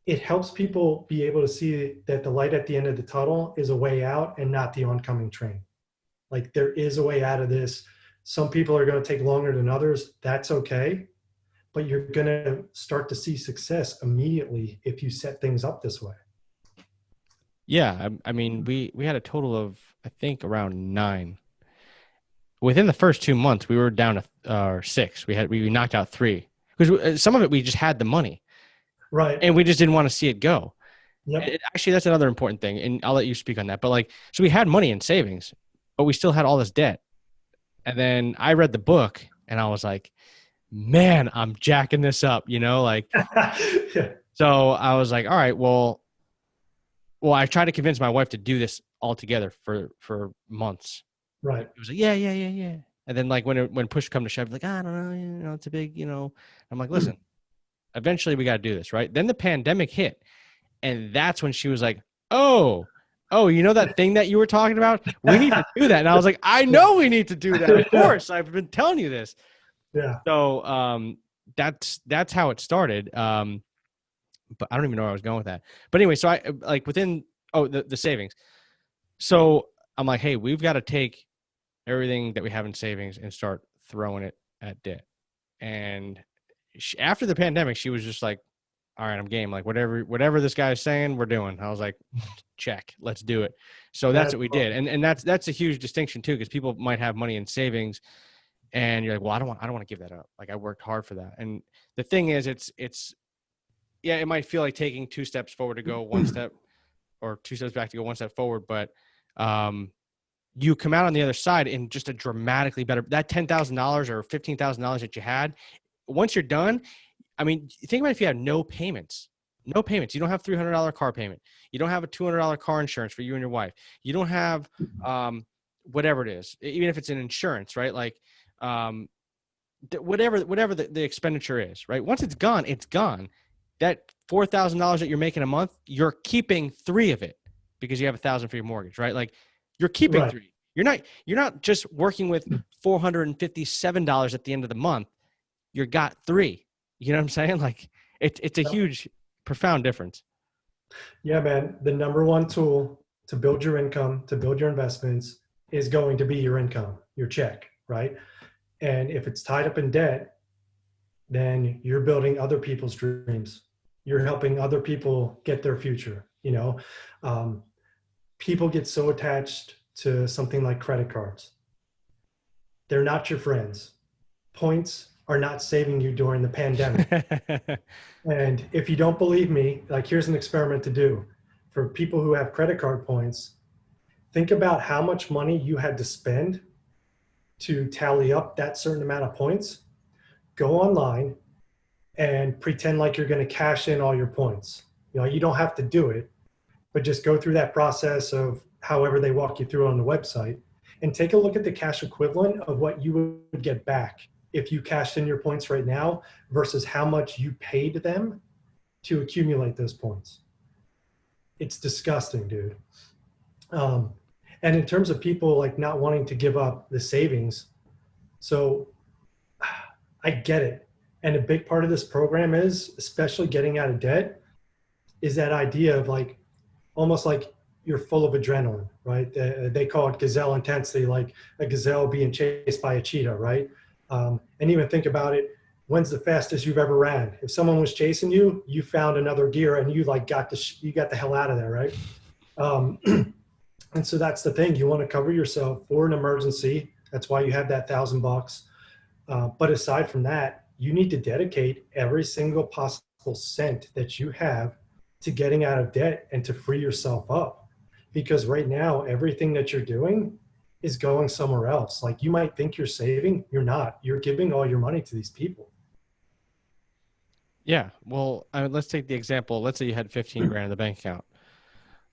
B: it helps people be able to see that the light at the end of the tunnel is a way out and not the oncoming train. Like there is a way out of this. Some people are going to take longer than others. That's okay. But you're going to start to see success immediately if you set things up this way.
A: Yeah. I mean, we had a total of, I think, around 9. Within the first 2 months, we were down to 6. We knocked out 3 because some of it we just had the money,
B: Right.
A: and we just didn't want to see it go.
B: Yep.
A: Actually, that's another important thing, and I'll let you speak on that. But like, so we had money in savings, but we still had all this debt. And then I read the book, and I was like, man, I'm jacking this up, like.
B: Yeah.
A: So I was like, all right, well, I tried to convince my wife to do this all together for months.
B: Right.
A: It was like, yeah. And then like when push come to shove, like, I don't know, it's a big, I'm like, listen, eventually we got to do this, right? Then the pandemic hit, and that's when she was like, oh, that thing that you were talking about, we need to do that. And I was like, I know we need to do that. Of course, I've been telling you this.
B: Yeah.
A: So that's how it started. But I don't even know where I was going with that. But anyway, so I like within the savings. So I'm like, hey, we've got to take everything that we have in savings and start throwing it at debt. And after the pandemic, she was just like, all right, I'm game. Like whatever this guy's saying, we're doing. I was like, check, let's do it. So that's what we did. And that's a huge distinction too, because people might have money in savings and you're like, well, I don't want to give that up. Like I worked hard for that. And the thing is, yeah, it might feel like taking 2 steps forward to go 1 step, or 2 steps back to go 1 step forward. But you come out on the other side in just a dramatically better, that $10,000 or $15,000 that you had, once you're done, I mean, think about if you have no payments. You don't have $300 car payment. You don't have a $200 car insurance for you and your wife. You don't have whatever it is, even if it's an insurance, right? Like whatever the expenditure is, right? Once it's gone, it's gone. That $4,000 that you're making a month, you're keeping 3 of it because you have $1,000 for your mortgage, right? Like you're keeping 3. You're not just working with $457 at the end of the month. You got 3. You know what I'm saying? Like it's a huge, profound difference.
B: Yeah, man. The number one tool to build your income, to build your investments is going to be your income, your check, right? And if it's tied up in debt, then you're building other people's dreams. You're helping other people get their future. People get so attached to something like credit cards. They're not your friends. Points are not saving you during the pandemic. And if you don't believe me, like here's an experiment to do. For people who have credit card points, think about how much money you had to spend to tally up that certain amount of points. Go online and pretend like you're going to cash in all your points. You don't have to do it, but just go through that process of however they walk you through on the website and take a look at the cash equivalent of what you would get back if you cashed in your points right now versus how much you paid them to accumulate those points. It's disgusting, dude. And in terms of people like not wanting to give up the savings, so I get it. And a big part of this program is, especially getting out of debt, is that idea of like, almost like you're full of adrenaline, right? They call it gazelle intensity, like a gazelle being chased by a cheetah, right? And even think about it, when's the fastest you've ever ran? If someone was chasing you, you found another gear and you like you got the hell out of there, right? And so that's the thing. You want to cover yourself for an emergency. That's why you have that $1,000. But aside from that, you need to dedicate every single possible cent that you have to getting out of debt and to free yourself up. Because right now, everything that you're doing is going somewhere else. Like you might think you're saving, you're not. You're giving all your money to these people.
A: Yeah. Well, let's take the example. Let's say you had 15 grand in the bank account.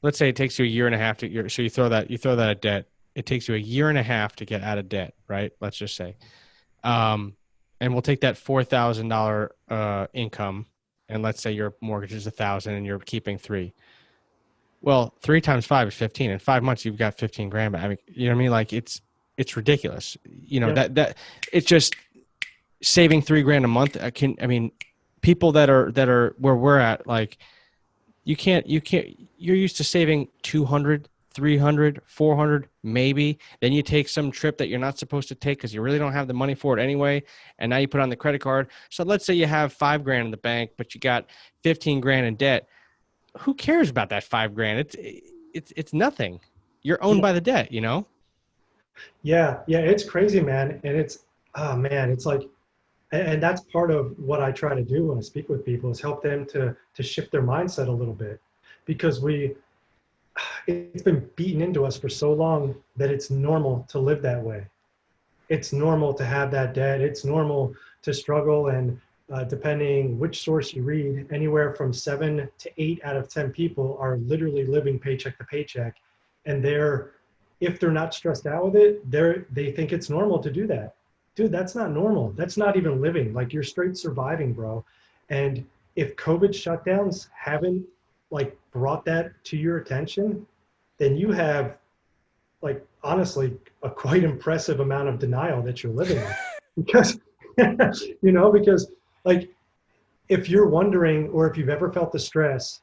A: Let's say it takes you a year and a half so you throw that at debt. It takes you a year and a half to get out of debt, right? Let's just say. And we'll take that $4,000 income, and let's say your mortgage is $1,000 and you're keeping 3. Well, 3 times 5 is 15. In 5 months, you've got 15 grand. But I mean, you know what I mean? Like it's ridiculous. That it's just saving $3 grand a month. People that are where we're at, like you can't, you're used to saving 200, 300, 400, maybe. Then you take some trip that you're not supposed to take because you really don't have the money for it anyway. And now you put on the credit card. So let's say you have 5 grand in the bank, but you got 15 grand in debt. Who cares about that 5 grand? It's nothing. You're owned
B: Yeah,
A: by the debt, you know?
B: yeah, it's crazy, man. And it's, oh man, it's like, and that's part of what I try to do when I speak with people is help them to shift their mindset a little bit, because it's been beaten into us for so long that it's normal to live that way. It's normal to have that debt. It's normal to struggle. And depending which source you read, anywhere from 7 to 8 out of 10 people are literally living paycheck to paycheck. And if they're not stressed out with it, they think it's normal to do that. Dude, that's not normal. That's not even living. Like, you're straight surviving, bro. And if COVID shutdowns haven't like brought that to your attention, then you have, like, honestly, a quite impressive amount of denial that you're living in. Because because, like, if you're wondering, or if you've ever felt the stress,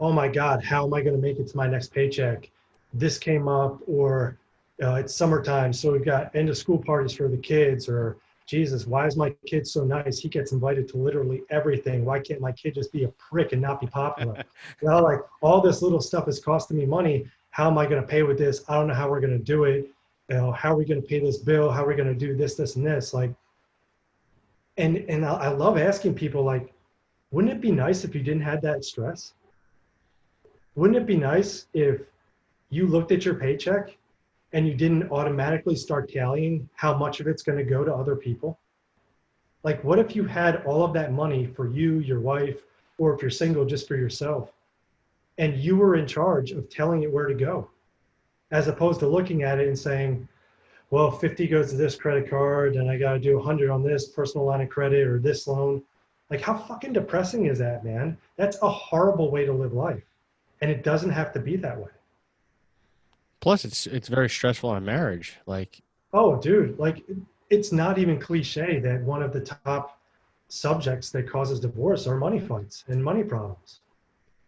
B: oh my God, how am I going to make it to my next paycheck? This came up, or it's summertime, so we've got end of school parties for the kids, or Jesus, why is my kid so nice? He gets invited to literally everything. Why can't my kid just be a prick and not be popular? Like, all this little stuff is costing me money. How am I going to pay with this? I don't know how we're going to do it. How are we going to pay this bill? How are we going to do this, this, and this? Like, and I love asking people, like, wouldn't it be nice if you didn't have that stress? Wouldn't it be nice if you looked at your paycheck and you didn't automatically start tallying how much of it's going to go to other people? Like, what if you had all of that money for you, your wife, or if you're single, just for yourself, and you were in charge of telling it where to go, as opposed to looking at it and saying, well, 50 goes to this credit card and I got to do 100 on this personal line of credit or this loan. Like, how fucking depressing is that, man? That's a horrible way to live life. And it doesn't have to be that way.
A: Plus, it's very stressful in a marriage. Like,
B: Oh, dude, like, it's not even cliche that one of the top subjects that causes divorce are money fights and money problems.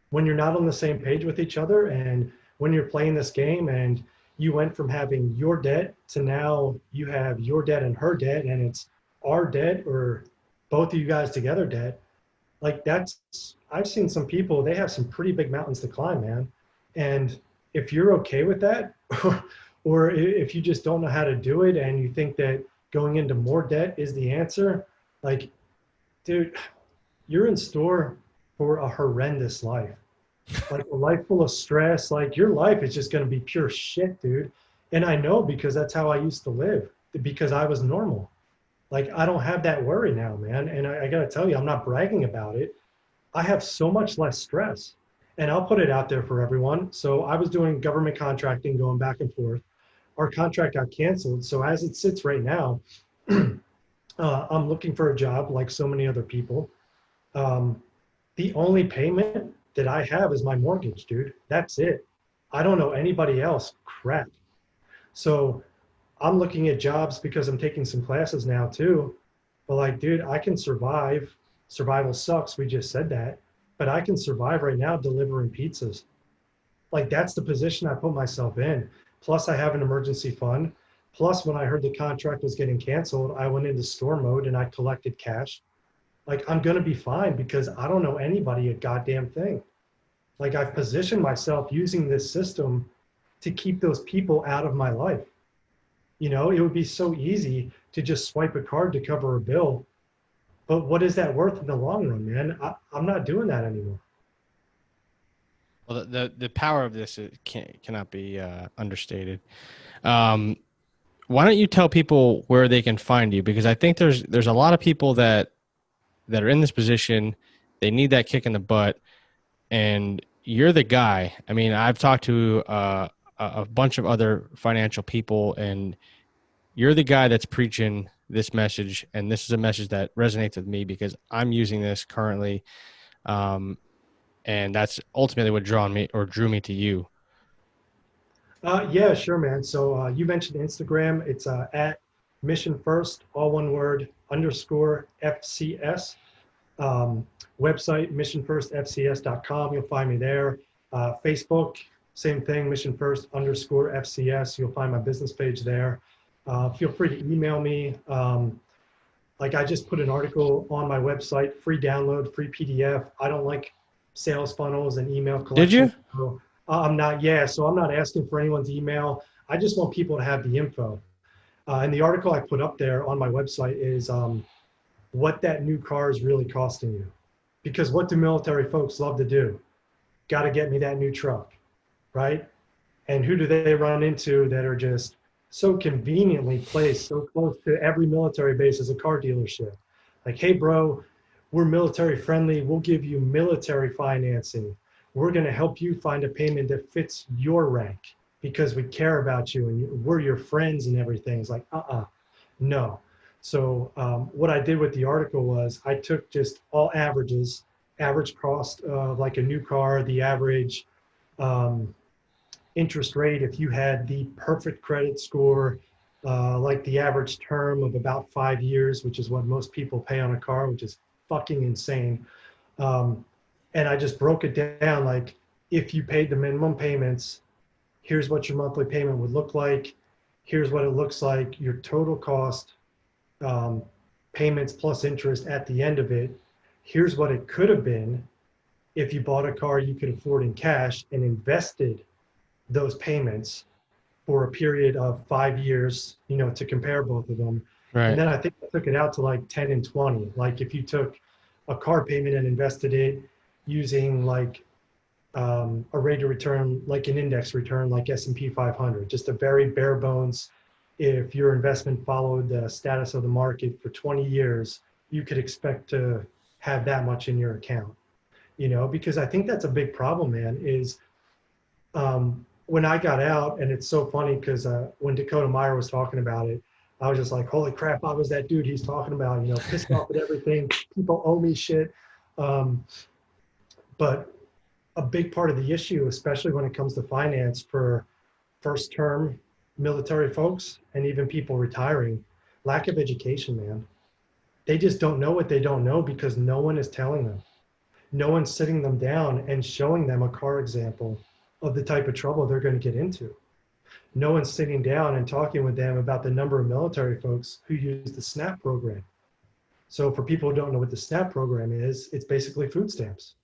B: When you're not on the same page with each other, and when you're playing this game and you went from having your debt to now you have your debt and her debt, and it's our debt or both of you guys together debt. Like, I've seen some people, they have some pretty big mountains to climb, man. And if you're okay with that, or if you just don't know how to do it and you think that going into more debt is the answer, like, dude, you're in store for a horrendous life. Like, a life full of stress. Like, your life is just going to be pure shit, dude. And I know, because that's how I used to live, because I was normal. Like, I don't have that worry now, man. And I got to tell you, I'm not bragging about it. I have so much less stress. And I'll put it out there for everyone. So I was doing government contracting, going back and forth. Our contract got canceled. So as it sits right now, I'm looking for a job like so many other people. Um, the only payment that I have is my mortgage, dude. That's it. I don't know anybody else. Crap. So I'm looking at jobs because I'm taking some classes now too. But, like, dude, I can survive. Survival sucks. We just said that. But I can survive right now delivering pizzas. Like, that's the position I put myself in. Plus, I have an emergency fund. Plus, when I heard the contract was getting canceled, I went into store mode and I collected cash. Like, I'm going to be fine because I don't know anybody a goddamn thing. Like, I've positioned myself using this system to keep those people out of my life. It would be so easy to just swipe a card to cover a bill. But what is that worth in the long run, man? I'm not doing that anymore.
A: well, the power of this cannot be understated. Um, why don't you tell people where they can find you? Because I think there's a lot of people that are in this position. They need that kick in the butt, and you're the guy. I mean, I've talked to a bunch of other financial people, and you're the guy that's preaching this message. And this is a message that resonates with me because I'm using this currently. And that's ultimately what drew me to you.
B: Yeah, sure, man. So you mentioned Instagram. It's at Mission First, all one word, _FCS. Website, missionfirstfcs.com. You'll find me there. Facebook, same thing, missionfirst_FCS. You'll find my business page there. Feel free to email me. Like I just put an article on my website, free download, free PDF. I don't like sales funnels and email
A: Did
B: collection.
A: you?
B: So I'm not, yeah, so I'm not asking for anyone's email. I just want people to have the info. And the article I put up there on my website is what that new car is really costing you. Because what do military folks love to do? Got to get me that new truck, right? And who do they run into that are just so conveniently placed so close to every military base as a car dealership? Like, hey, bro, we're military friendly. We'll give you military financing. We're going to help you find a payment that fits your rank because we care about you and we're your friends and everything. It's like, no. So what I did with the article was I took just all averages, average cost of like a new car, the average interest rate, if you had the perfect credit score, like the average term of about 5 years, which is what most people pay on a car, which is fucking insane. Um, and I just broke it down like if you paid the minimum payments, here's what your monthly payment would look like. Here's what it looks like, your total cost, um, payments plus interest at the end of it. Here's what it could have been if you bought a car you could afford in cash and invested those payments for a period of 5 years, you know, to compare both of them. And
A: Right.
B: then I think I took it out to like 10 and 20. Like if you took a car payment and invested it using like a rate of return, like an index return, like S&P 500, just a very bare bones. If your investment followed the status of the market for 20 years, you could expect to have that much in your account, you know, because I think that's a big problem, man, is when I got out, and it's so funny because when Dakota Meyer was talking about it, I was just like, holy crap, I was that dude he's talking about, you know, pissed off at everything. People owe me shit. Um, but a big part of the issue, especially when it comes to finance for first term military folks and even people retiring, lack of education, man. They just don't know what they don't know because no one is telling them. No one's sitting them down and showing them a car example of the type of trouble they're going to get into. No one's sitting down and talking with them about the number of military folks who use the SNAP program. So for people who don't know what the SNAP program is, it's basically food stamps.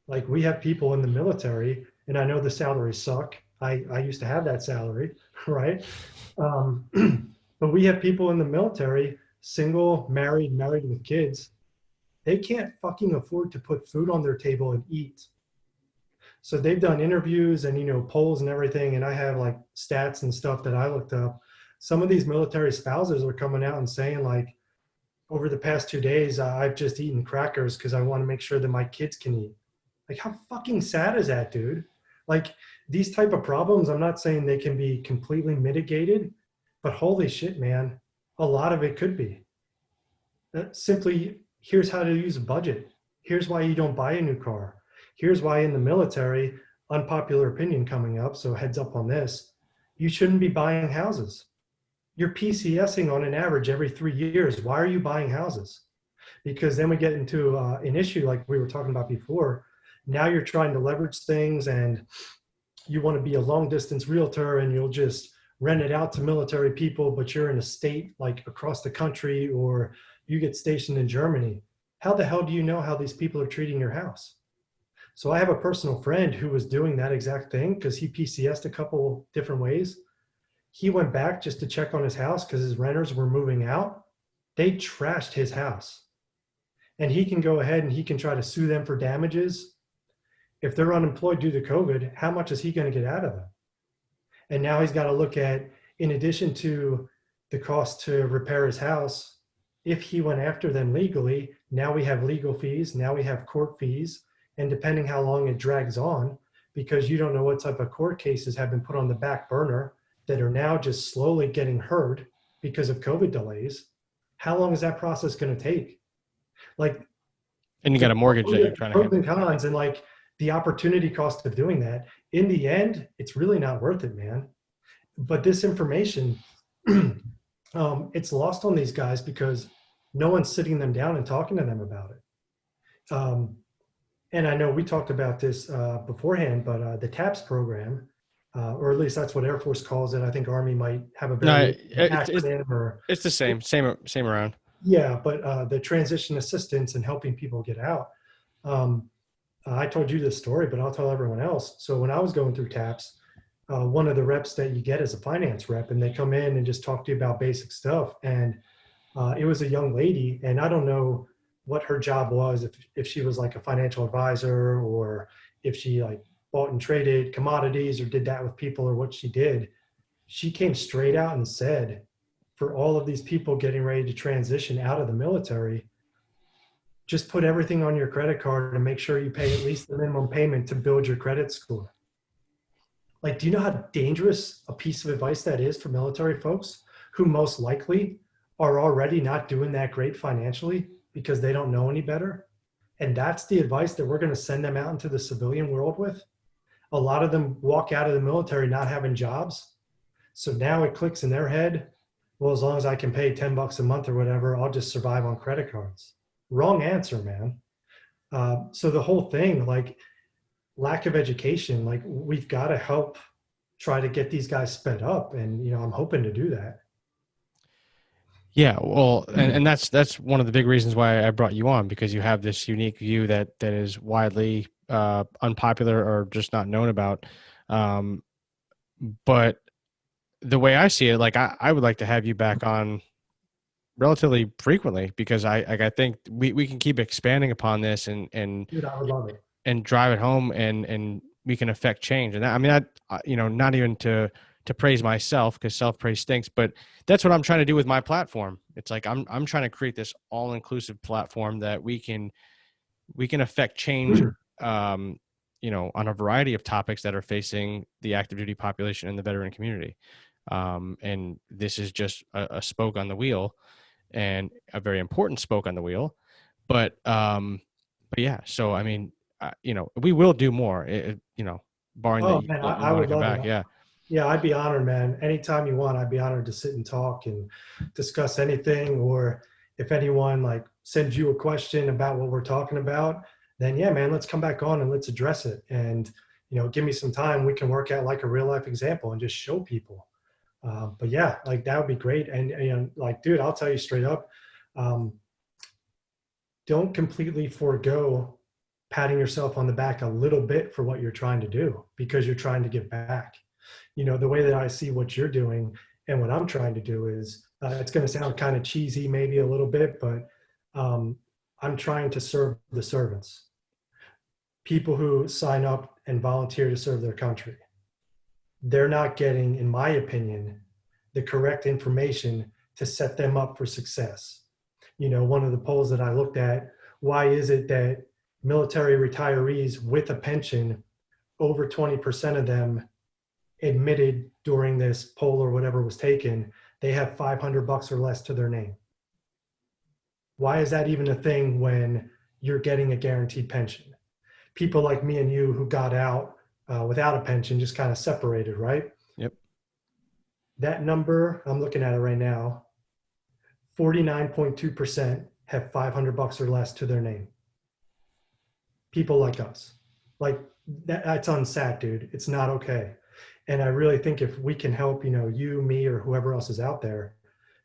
B: Like we have people in the military, and I know the salaries suck. I used to have that salary, right? Um, but we have people in the military, single, married, married with kids. They can't fucking afford to put food on their table and eat. So they've done interviews and, you know, polls and everything. And I have like stats and stuff that I looked up. Some of these military spouses are coming out and saying like, over the past 2 days, I've just eaten crackers because I want to make sure that my kids can eat. Like, how fucking sad is that, dude? Like, these type of problems, I'm not saying they can be completely mitigated, but holy shit, man, a lot of it could be. Simply, here's how to use a budget. Here's why you don't buy a new car. Here's why in the military, unpopular opinion coming up, so heads up on this, you shouldn't be buying houses. You're PCSing on an average every 3 years. Why are you buying houses? Because then we get into an issue like we were talking about before. Now you're trying to leverage things and you want to be a long distance realtor and you'll just rent it out to military people, but you're in a state like across the country or you get stationed in Germany. How the hell do you know how these people are treating your house? So I have a personal friend who was doing that exact thing because he PCS'd a couple different ways. He went back just to check on his house because his renters were moving out. They trashed his house. And he can go ahead and he can try to sue them for damages. If they're unemployed due to COVID, how much is he going to get out of them? And now he's got to look at, in addition to the cost to repair his house, if he went after them legally, now we have legal fees, now we have court fees, and depending how long it drags on, because you don't know what type of court cases have been put on the back burner that are now just slowly getting heard because of COVID delays, how long is that process going to take? Like,
A: And you got a mortgage that you're trying to
B: pros
A: handle.
B: and cons and like the opportunity cost of doing that. In the end, it's really not worth it, man. But this information, it's lost on these guys because no one's sitting them down and talking to them about it. And I know we talked about this beforehand, but the TAPS program, or at least that's what Air Force calls it. I think Army might have a
A: No,
B: variation acronym or
A: it's the same around.
B: yeah, but the transition assistance and helping people get out. Um, I told you this story, but I'll tell everyone else. So when I was going through TAPS, one of the reps that you get is a finance rep, and they come in and just talk to you about basic stuff. And it was a young lady, and I don't know what her job was, if she was like a financial advisor or if she like bought and traded commodities or did that with people or what she did. She came straight out and said, for all of these people getting ready to transition out of the military, just put everything on your credit card and make sure you pay at least the minimum payment to build your credit score. Like, do you know how dangerous a piece of advice that is for military folks who most likely are already not doing that great financially because they don't know any better? And that's the advice that we're going to send them out into the civilian world with. A lot of them walk out of the military not having jobs. So now it clicks in their head, well, as long as I can pay $10 a month or whatever, I'll just survive on credit cards. Wrong answer, man. So the whole thing, like lack of education, like we've got to help try to get these guys sped up. And, I'm hoping to do that.
A: Yeah, well, and that's one of the big reasons why I brought you on, because you have this unique view that is widely unpopular or just not known about. But the way I see it, like I would like to have you back on relatively frequently, because I think we can keep expanding upon this
B: Dude, I would love it.
A: and drive it home, and we can affect change. And that, I mean, not even to praise myself, because self-praise stinks, but that's what I'm trying to do with my platform. It's like I'm trying to create this all-inclusive platform that we can affect change, on a variety of topics that are facing the active duty population and the veteran community. And this is just a spoke on the wheel, and a very important spoke on the wheel. But yeah, so I mean, we will do more, barring that
B: Oh man,
A: you
B: I
A: want to
B: would
A: come
B: love
A: back.
B: it.
A: Yeah.
B: Yeah, I'd be honored, man. Anytime you want, I'd be honored to sit and talk and discuss anything. Or if anyone like sends you a question about what we're talking about, then yeah, man, let's come back on and let's address it. And give me some time. We can work out like a real life example and just show people. But yeah, like that would be great. And like, dude, I'll tell you straight up, um, don't completely forego patting yourself on the back a little bit for what you're trying to do because you're trying to give back. The way that I see what you're doing and what I'm trying to do is it's going to sound kind of cheesy, maybe a little bit, but I'm trying to serve the servants, people who sign up and volunteer to serve their country. They're not getting, in my opinion, the correct information to set them up for success. One of the polls that I looked at, why is it that military retirees with a pension, over 20% of them admitted during this poll or whatever was taken, they have $500 or less to their name? Why is that even a thing when you're getting a guaranteed pension? People like me and you who got out without a pension just kind of separated, right?
A: Yep.
B: That number, I'm looking at it right now, 49.2% have $500 or less to their name. People like us. Like that's unsat, dude. It's not okay. And I really think if we can help, you, me, or whoever else is out there,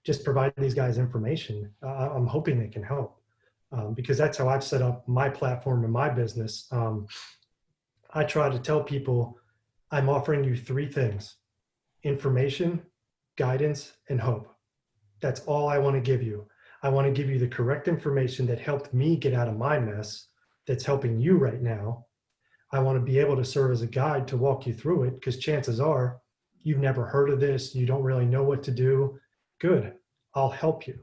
B: just provide these guys information, I'm hoping they can help. Because that's how I've set up my platform and my business. I try to tell people I'm offering you three things: information, guidance, and hope. That's all I want to give you. I want to give you the correct information that helped me get out of my mess, that's helping you right now. I want to be able to serve as a guide to walk you through it, because chances are you've never heard of this, you don't really know what to do. Good, I'll help you.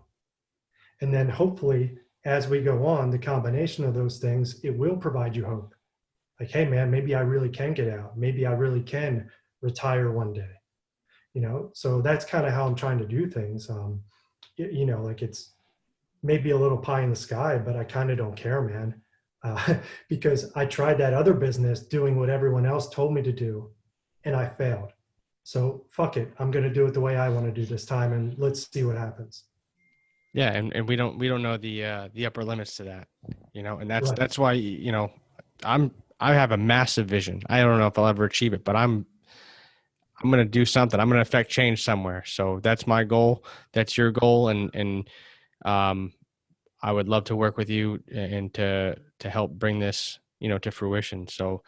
B: And then hopefully, as we go on, the combination of those things, it will provide you hope. Like, hey man, maybe I really can get out. Maybe I really can retire one day. So that's kind of how I'm trying to do things. Like it's maybe a little pie in the sky, but I kind of don't care, man. Because I tried that other business doing what everyone else told me to do, and I failed. So fuck it. I'm going to do it the way I want to do this time, and let's see what happens.
A: Yeah. And we don't know the upper limits to that, you know, and
B: Right.
A: that's why, you know, I have a massive vision. I don't know if I'll ever achieve it, but I'm going to do something. I'm going to affect change somewhere. So that's my goal. That's your goal. Um, I would love to work with you and to help bring this, you know, to fruition. So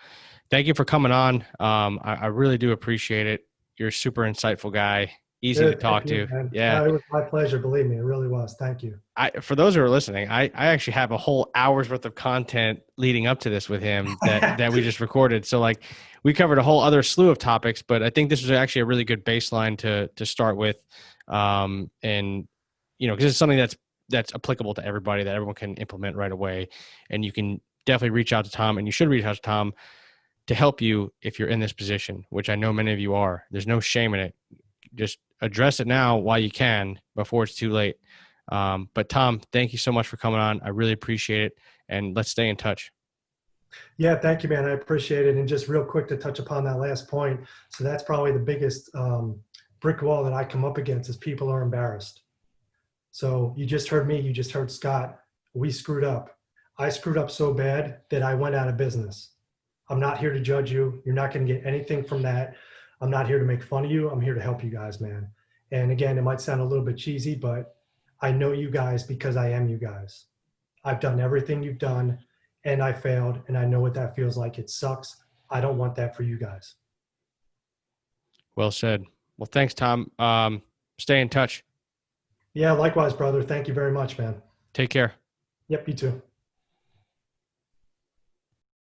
A: thank you for coming on. I really do appreciate it. You're a super insightful guy, easy to
B: Good. Thank
A: talk
B: you,
A: to.
B: man.
A: Yeah.
B: It was my pleasure. Believe me, it really was. Thank you.
A: For those who are listening, I actually have a whole hour's worth of content leading up to this with him that we just recorded. So like we covered a whole other slew of topics, but I think this was actually a really good baseline to start with. And you know, because it's something that's applicable to everybody that everyone can implement right away. And you can definitely reach out to Tom, and you should reach out to Tom to help you if you're in this position, which I know many of you are. There's no shame in it. Just address it now while you can before it's too late. But Tom, thank you so much for coming on. I really appreciate it. And let's stay in touch.
B: Yeah, thank you, man. I appreciate it. And just real quick to touch upon that last point. So that's probably the biggest brick wall that I come up against is people are embarrassed. So you just heard me, you just heard Scott. We screwed up. I screwed up so bad that I went out of business. I'm not here to judge you. You're not going to get anything from that. I'm not here to make fun of you. I'm here to help you guys, man. And again, it might sound a little bit cheesy, but I know you guys because I am you guys. I've done everything you've done and I failed, and I know what that feels like. It sucks. I don't want that for you guys.
A: Well said. Well, thanks, Tom. Stay in touch.
B: Yeah, likewise, brother. Thank you very much, man.
A: Take care.
B: Yep, you too.